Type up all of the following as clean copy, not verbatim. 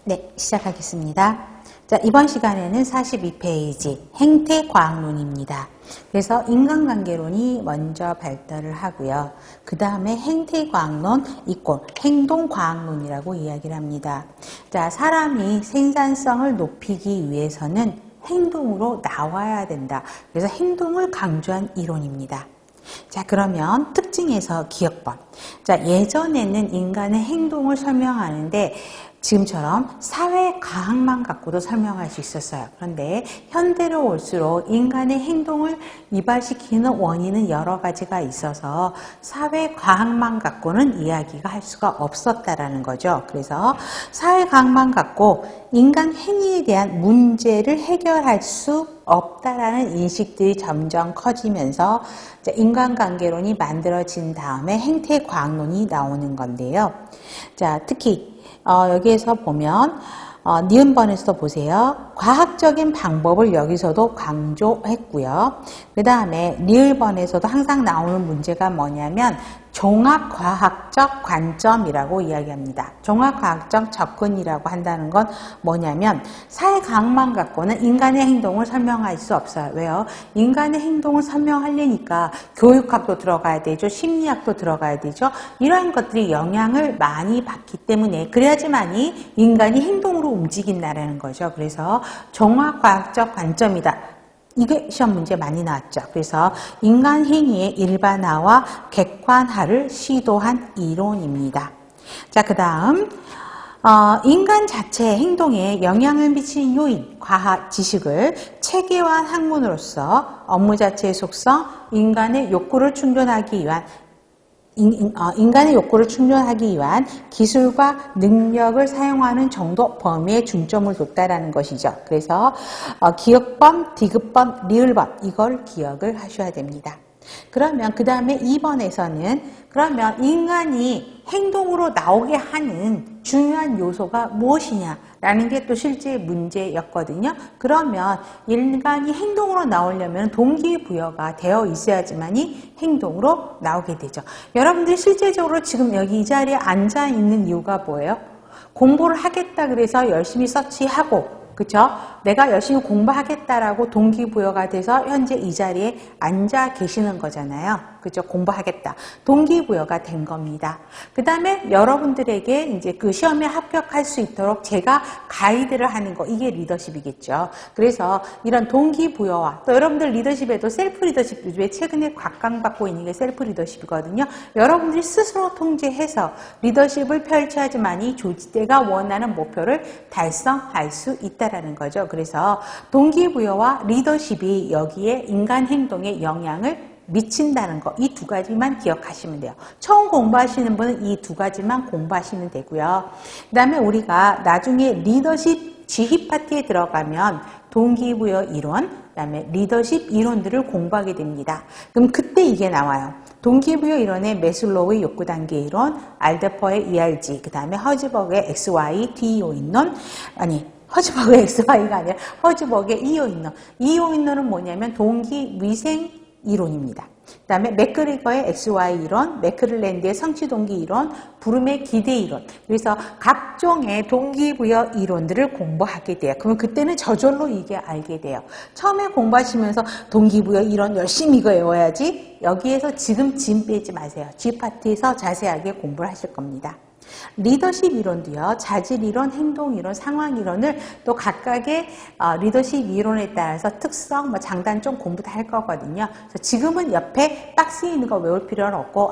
네, 시작하겠습니다. 자, 이번 시간에는 42페이지 행태과학론입니다. 그래서 인간관계론이 먼저 발달을 하고요. 그 다음에 행태과학론 이꼴 행동과학론이라고 이야기를 합니다. 자, 사람이 생산성을 높이기 위해서는 행동으로 나와야 된다. 그래서 행동을 강조한 이론입니다. 자, 그러면 특징에서 기억법. 자, 예전에는 인간의 행동을 설명하는데 지금처럼 사회과학만 갖고도 설명할 수 있었어요. 그런데 현대로 올수록 인간의 행동을 이발시키는 원인은 여러 가지가 있어서 사회과학만 갖고는 이야기가 할 수가 없었다라는 거죠. 그래서 사회과학만 갖고 인간 행위에 대한 문제를 해결할 수 없다라는 인식들이 점점 커지면서 인간관계론이 만들어진 다음에 행태과학론이 나오는 건데요. 자, 특히 여기에서 보면 니은번에서도 보세요. 과학적인 방법을 여기서도 강조했고요. 그 다음에 리을번에서도 항상 나오는 문제가 뭐냐면 종합과학적 관점이라고 이야기합니다. 종합과학적 접근이라고 한다는 건 뭐냐면 사회과학만 갖고는 인간의 행동을 설명할 수 없어요. 왜요? 인간의 행동을 설명하려니까 교육학도 들어가야 되죠. 심리학도 들어가야 되죠. 이러한 것들이 영향을 많이 받기 때문에 그래야지만이 인간이 행동으로 움직인다는 거죠. 그래서 종합과학적 관점이다. 이게 시험 문제 많이 나왔죠. 그래서 인간 행위의 일반화와 객관화를 시도한 이론입니다. 자, 그 다음 인간 자체의 행동에 영향을 미치는 요인, 과학 지식을 체계화한 학문으로서 업무 자체의 속성, 인간의 욕구를 충족하기 위한 기술과 능력을 사용하는 정도 범위에 중점을 뒀다라는 것이죠. 그래서 기억범, 디귿범, 리을범 이걸 기억을 하셔야 됩니다. 그러면 그 다음에 2번에서는 그러면 인간이 행동으로 나오게 하는 중요한 요소가 무엇이냐라는 게 또 실제 문제였거든요. 그러면 인간이 행동으로 나오려면 동기부여가 되어 있어야지만이 행동으로 나오게 되죠. 여러분들이 실제적으로 지금 여기 이 자리에 앉아 있는 이유가 뭐예요? 공부를 하겠다 그래서 열심히 서치하고 그쵸? 내가 열심히 공부하겠다라고 동기부여가 돼서 현재 이 자리에 앉아 계시는 거잖아요. 그죠? 공부하겠다. 동기부여가 된 겁니다. 그 다음에 여러분들에게 이제 그 시험에 합격할 수 있도록 제가 가이드를 하는 거, 이게 리더십이겠죠. 그래서 이런 동기부여와 또 여러분들 리더십에도 셀프 리더십, 요즘에 최근에 각광받고 있는 게 셀프 리더십이거든요. 여러분들이 스스로 통제해서 리더십을 펼쳐야지만이 조직대가 원하는 목표를 달성할 수 있다라는 거죠. 그래서 동기부여와 리더십이 여기에 인간 행동에 영향을 미친다는 거, 이 두 가지만 기억하시면 돼요. 처음 공부하시는 분은 이 두 가지만 공부하시면 되고요. 그 다음에 우리가 나중에 리더십 지휘 파트에 들어가면 동기부여 이론, 그 다음에 리더십 이론들을 공부하게 됩니다. 그럼 그때 이게 나와요. 동기부여 이론의 매슬로우의 욕구단계 이론, 알더퍼의 ERG, 그 다음에 허즈버그의 XY, DEO 이론, 허즈버그의 XY가 아니라 허즈버그의 EO 이론. EO 이론은 뭐냐면 동기위생 이론입니다. 그 다음에 맥그리거의 XY 이론, 맥클랜드의 성취동기 이론, 브룸의 기대 이론. 그래서 각종의 동기부여 이론들을 공부하게 돼요. 그러면 그때는 저절로 이게 알게 돼요. 처음에 공부하시면서 동기부여 이론 열심히 이거 외워야지. 여기에서 지금 짐 빼지 마세요. G파트에서 자세하게 공부를 하실 겁니다. 리더십 이론도요. 자질 이론, 행동 이론, 상황 이론을 또 각각의 리더십 이론에 따라서 특성, 장단점 공부 다 할 거거든요. 그래서 지금은 옆에 박스에 있는 거 외울 필요는 없고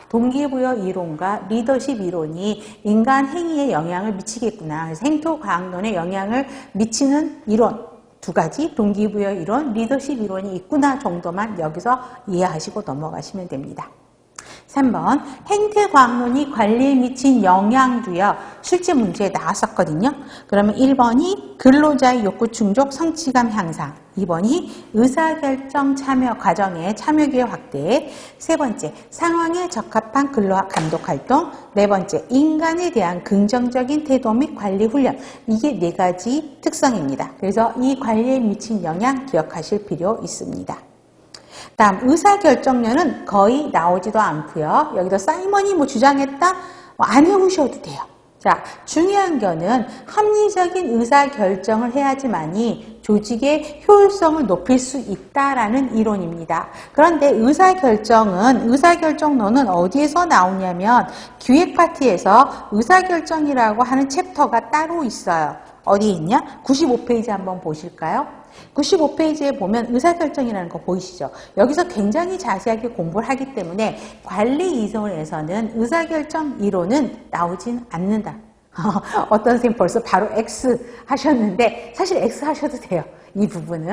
동기부여 이론과 리더십 이론이 인간 행위에 영향을 미치겠구나. 그래서 행토과학론에 영향을 미치는 이론 두 가지, 동기부여 이론, 리더십 이론이 있구나 정도만 여기서 이해하시고 넘어가시면 됩니다. 3번 행태과학론이 관리에 미친 영향도요. 실제 문제에 나왔었거든요. 그러면 1번이 근로자의 욕구 충족, 성취감 향상, 2번이 의사결정 참여 과정의 참여기회 확대, 세 번째 상황에 적합한 근로학 감독 활동, 네 번째 인간에 대한 긍정적인 태도 및 관리 훈련. 이게 네 가지 특성입니다. 그래서 이 관리에 미친 영향 기억하실 필요 있습니다. 다음 의사결정론은 거의 나오지도 않고요. 여기도 사이먼이 주장했다? 안 해오셔도 돼요. 자, 중요한 거는 합리적인 의사결정을 해야지만이 조직의 효율성을 높일 수 있다라는 이론입니다. 그런데 의사결정론은 어디에서 나오냐면 기획 파트에서 의사결정이라고 하는 챕터가 따로 있어요. 어디 있냐? 95페이지 한번 보실까요? 95페이지에 보면 의사결정이라는 거 보이시죠? 여기서 굉장히 자세하게 공부를 하기 때문에 관리 이론에서는 의사결정 이론은 나오진 않는다. 어떤 선생님 벌써 바로 X 하셨는데 사실 X 하셔도 돼요. 이 부분은.